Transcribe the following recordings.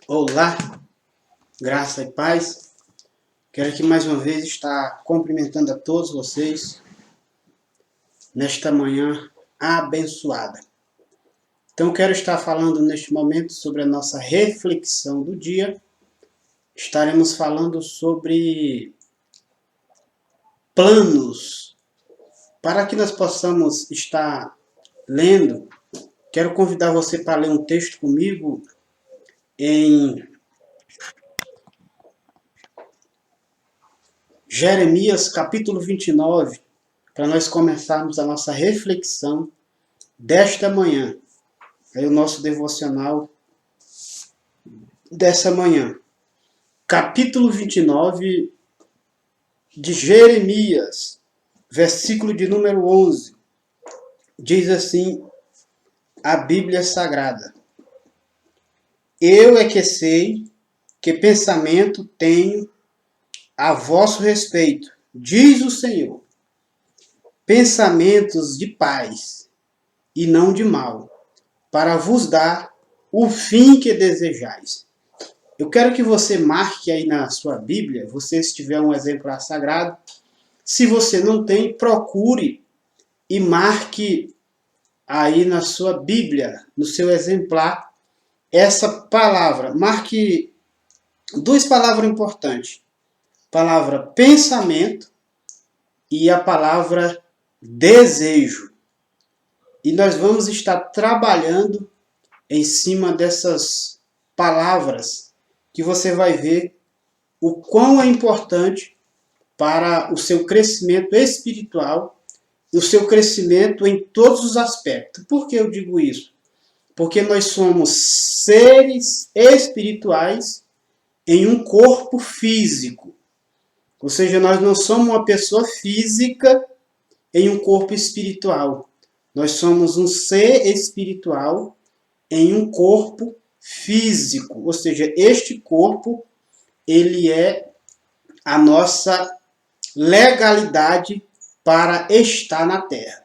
Olá, graça e paz. Quero aqui mais uma vez estar cumprimentando a todos vocês nesta manhã abençoada. Então, quero estar falando neste momento sobre a nossa reflexão do dia. Estaremos falando sobre planos. Para que nós possamos estar lendo, quero convidar você para ler um texto comigo em Jeremias capítulo 29, para nós começarmos a nossa reflexão desta manhã. Aí o nosso devocional dessa manhã. Capítulo 29 de Jeremias, versículo de número 11. Diz assim a Bíblia Sagrada: Eu é que sei que pensamento tenho a vosso respeito, diz o Senhor, pensamentos de paz e não de mal, para vos dar o fim que desejais. Eu quero que você marque aí na sua Bíblia, você se tiver um exemplar sagrado. Se você não tem, procure e marque aí na sua Bíblia, no seu exemplar, essa palavra. Marque duas palavras importantes. A palavra pensamento e a palavra desejo. E nós vamos estar trabalhando em cima dessas palavras, que você vai ver o quão é importante para o seu crescimento espiritual e o seu crescimento em todos os aspectos. Por que eu digo isso? Porque nós somos seres espirituais em um corpo físico. Ou seja, nós não somos uma pessoa física em um corpo espiritual. Nós somos um ser espiritual em um corpo físico. Ou seja, este corpo, ele é a nossa legalidade para estar na Terra.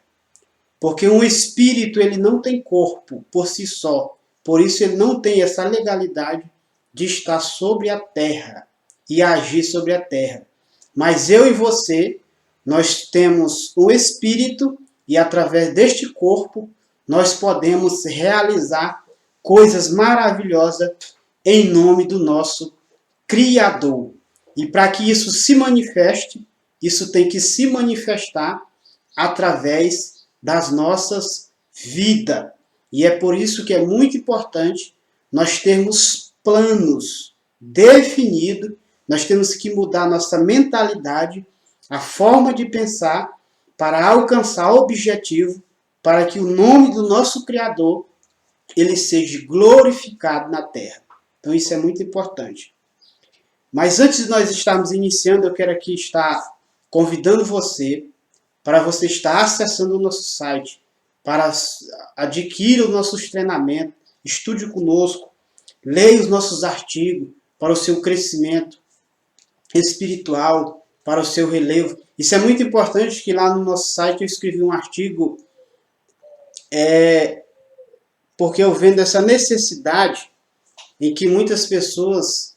Porque um espírito, ele não tem corpo por si só. Por isso ele não tem essa legalidade de estar sobre a Terra e agir sobre a Terra. Mas eu e você, nós temos um espírito e através deste corpo nós podemos realizar coisas maravilhosas em nome do nosso Criador. E para que isso se manifeste, isso tem que se manifestar através das nossas vidas. E é por isso que é muito importante nós termos planos definidos, nós temos que mudar nossa mentalidade, a forma de pensar, para alcançar o objetivo, para que o nome do nosso Criador ele seja glorificado na terra. Então isso é muito importante. Mas antes de nós estarmos iniciando, eu quero aqui estar convidando você para você estar acessando o nosso site, para adquirir os nossos treinamentos, estude conosco, leia os nossos artigos para o seu crescimento espiritual, para o seu relevo. Isso é muito importante, que lá no nosso site eu escrevi um artigo porque eu vendo essa necessidade em que muitas pessoas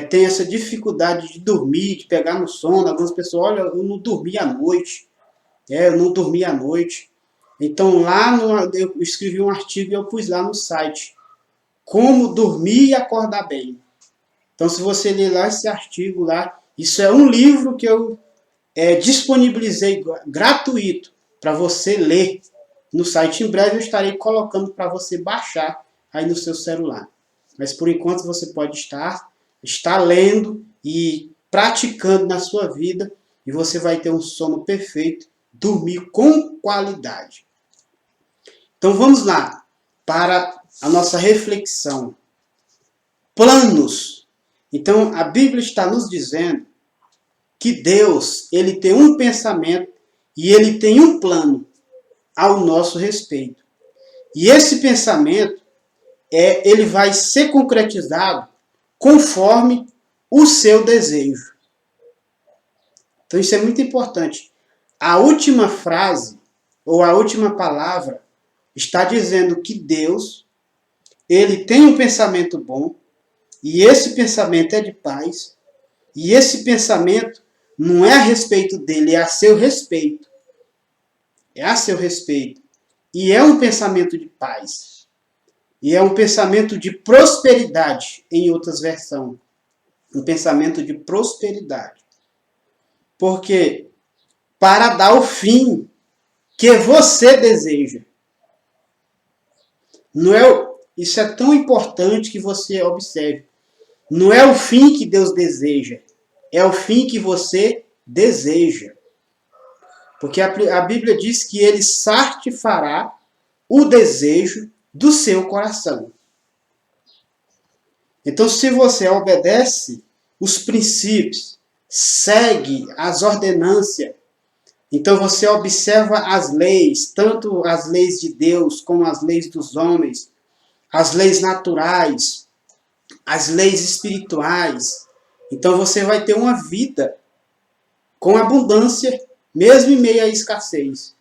têm essa dificuldade de dormir, de pegar no sono. Algumas pessoas, olha, eu não dormi à noite. Eu não dormi à noite. Então lá eu escrevi um artigo e eu pus lá no site. Como dormir e acordar bem. Então se você ler lá esse artigo lá, isso é um livro que eu disponibilizei gratuito para você ler no site. Em breve eu estarei colocando para você baixar aí no seu celular. Mas por enquanto você pode estar lendo e praticando na sua vida, e você vai ter um sono perfeito, dormir com qualidade. Então vamos lá para a nossa reflexão. Planos. Então a Bíblia está nos dizendo que Deus, ele tem um pensamento e ele tem um plano ao nosso respeito. E esse pensamento ele vai ser concretizado conforme o seu desejo. Então isso é muito importante. A última frase, ou a última palavra, está dizendo que Deus, ele tem um pensamento bom e esse pensamento é de paz, e esse pensamento não é a respeito dele, é a seu respeito. É a seu respeito. E é um pensamento de paz. E é um pensamento de prosperidade, em outras versões. Um pensamento de prosperidade. Porque para dar o fim que você deseja. Não é, isso é tão importante que você observe. Não é o fim que Deus deseja, é o fim que você deseja. Porque a Bíblia diz que ele satisfará o desejo do seu coração. Então, se você obedece os princípios, segue as ordenâncias, então você observa as leis, tanto as leis de Deus como as leis dos homens, as leis naturais, as leis espirituais. Então você vai ter uma vida com abundância, mesmo em meio à escassez.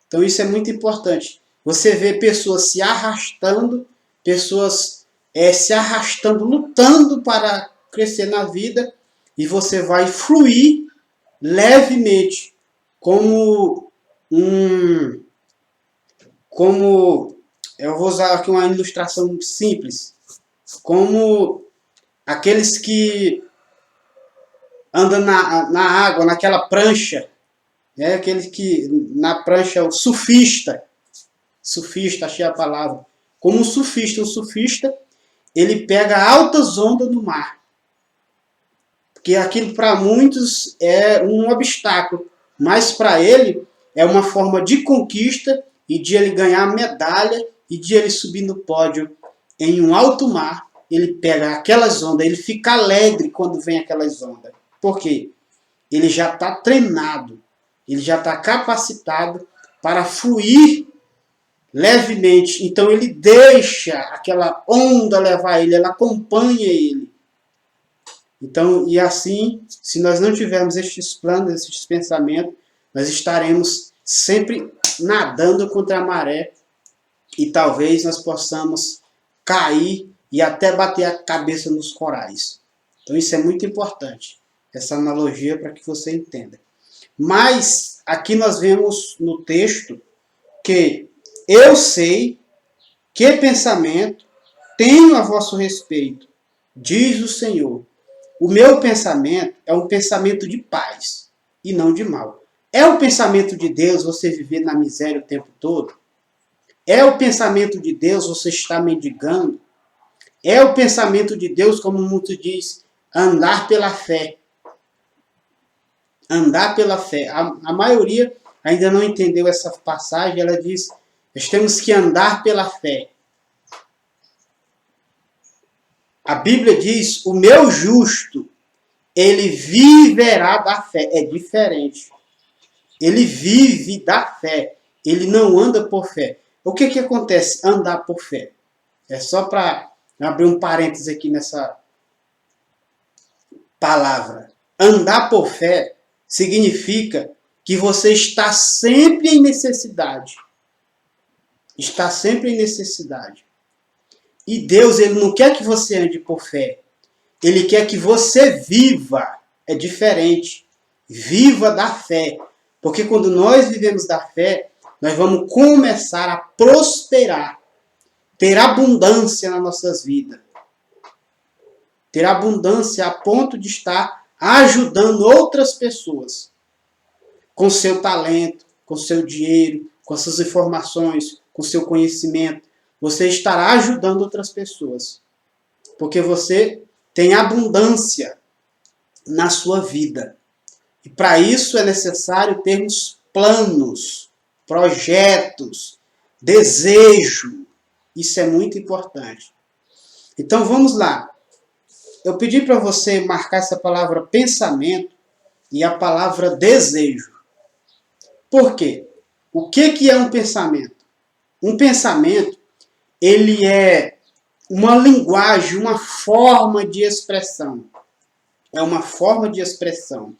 Então isso é muito importante. Você vê pessoas se arrastando, pessoas se arrastando, lutando para crescer na vida, e você vai fluir levemente, como eu vou usar aqui uma ilustração simples, como aqueles que andam na água, naquela prancha, né? Aqueles que na prancha, o surfista, achei a palavra, como um surfista, ele pega altas ondas no mar, porque aquilo para muitos é um obstáculo, mas para ele é uma forma de conquista e de ele ganhar medalha e de ele subir no pódio em um alto mar. Ele pega aquelas ondas, ele fica alegre quando vem aquelas ondas. Por quê? Ele já está treinado, ele já está capacitado para fluir levemente. Então ele deixa aquela onda levar ele, ela acompanha ele. Então, e assim, se nós não tivermos estes planos, estes pensamentos, nós estaremos sempre nadando contra a maré e talvez nós possamos cair e até bater a cabeça nos corais. Então isso é muito importante, essa analogia, para que você entenda. Mas aqui nós vemos no texto que eu sei que pensamento tenho a vosso respeito, diz o Senhor. O meu pensamento é um pensamento de paz e não de mal. É o pensamento de Deus você viver na miséria o tempo todo? É o pensamento de Deus você estar mendigando? É o pensamento de Deus, como muito diz, andar pela fé. Andar pela fé. A maioria ainda não entendeu essa passagem. Ela diz, nós temos que andar pela fé. A Bíblia diz, o meu justo, ele viverá da fé. É diferente. Ele vive da fé. Ele não anda por fé. O que acontece? Andar por fé. É só para abrir um parênteses aqui nessa palavra. Andar por fé significa que você está sempre em necessidade. Está sempre em necessidade. E Deus, ele não quer que você ande por fé. Ele quer que você viva. É diferente. Viva da fé. Porque quando nós vivemos da fé, nós vamos começar a prosperar. Ter abundância nas nossas vidas. Ter abundância a ponto de estar ajudando outras pessoas. Com seu talento, com seu dinheiro, com suas informações, com seu conhecimento. Você estará ajudando outras pessoas. Porque você tem abundância na sua vida. E para isso é necessário termos planos, projetos, desejo. Isso é muito importante. Então vamos lá. Eu pedi para você marcar essa palavra pensamento e a palavra desejo. Por quê? O que é um pensamento? Um pensamento, ele é uma linguagem, uma forma de expressão. É uma forma de expressão.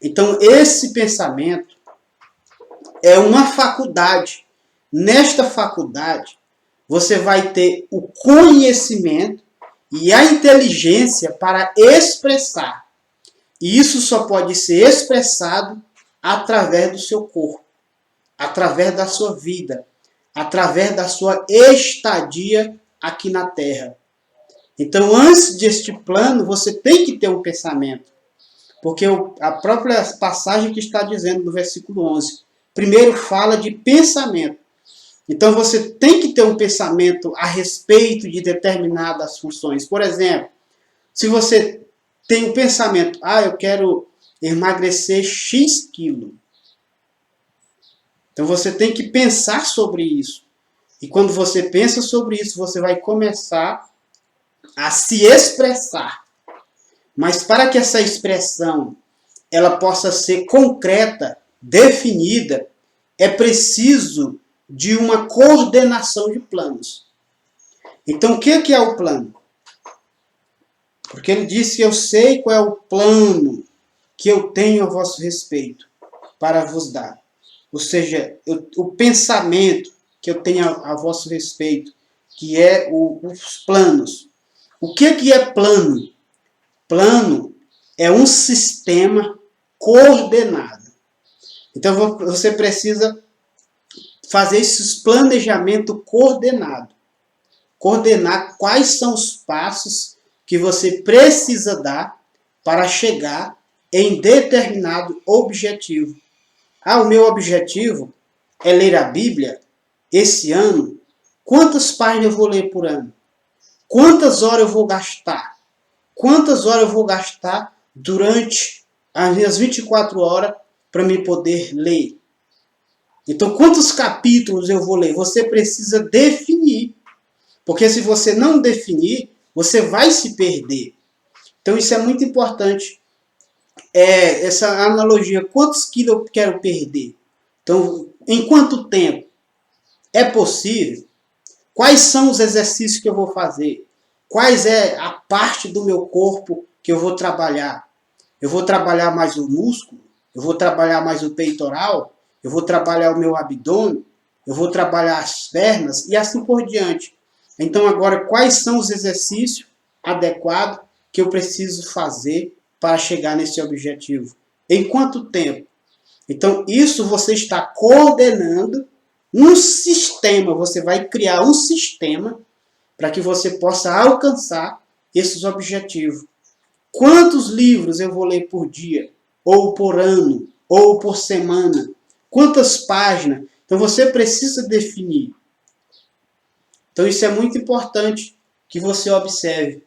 Então, esse pensamento é uma faculdade. Nesta faculdade, você vai ter o conhecimento e a inteligência para expressar. E isso só pode ser expressado através do seu corpo, através da sua vida, através da sua estadia aqui na Terra. Então, antes deste plano, você tem que ter um pensamento. Porque a própria passagem que está dizendo no versículo 11, primeiro fala de pensamento. Então, você tem que ter um pensamento a respeito de determinadas funções. Por exemplo, se você tem um pensamento, eu quero emagrecer X quilo. Então, você tem que pensar sobre isso. E quando você pensa sobre isso, você vai começar a se expressar. Mas para que essa expressão ela possa ser concreta, definida, é preciso de uma coordenação de planos. Então, o que é o plano? Porque ele disse: eu sei qual é o plano que eu tenho a vosso respeito para vos dar. Ou seja, o pensamento que eu tenho a vosso respeito, que é os planos. O que é plano? Plano é um sistema coordenado. Então você precisa fazer esse planejamento coordenado. Coordenar quais são os passos que você precisa dar para chegar em determinado objetivo. O meu objetivo é ler a Bíblia esse ano. Quantas páginas eu vou ler por ano? Quantas horas eu vou gastar? Quantas horas eu vou gastar durante as minhas 24 horas para me poder ler? Então, quantos capítulos eu vou ler? Você precisa definir. Porque se você não definir, você vai se perder. Então, isso é muito importante. Essa analogia, quantos quilos eu quero perder? Então, em quanto tempo? É possível? Quais são os exercícios que eu vou fazer? Quais é a parte do meu corpo que eu vou trabalhar? Eu vou trabalhar mais o músculo? Eu vou trabalhar mais o peitoral? Eu vou trabalhar o meu abdômen? Eu vou trabalhar as pernas? E assim por diante. Então agora, quais são os exercícios adequados que eu preciso fazer para chegar nesse objetivo? Em quanto tempo? Então isso você está coordenando um sistema. Você vai criar um sistema para que você possa alcançar esses objetivos. Quantos livros eu vou ler por dia? Ou por ano? Ou por semana? Quantas páginas? Então você precisa definir. Então isso é muito importante que você observe.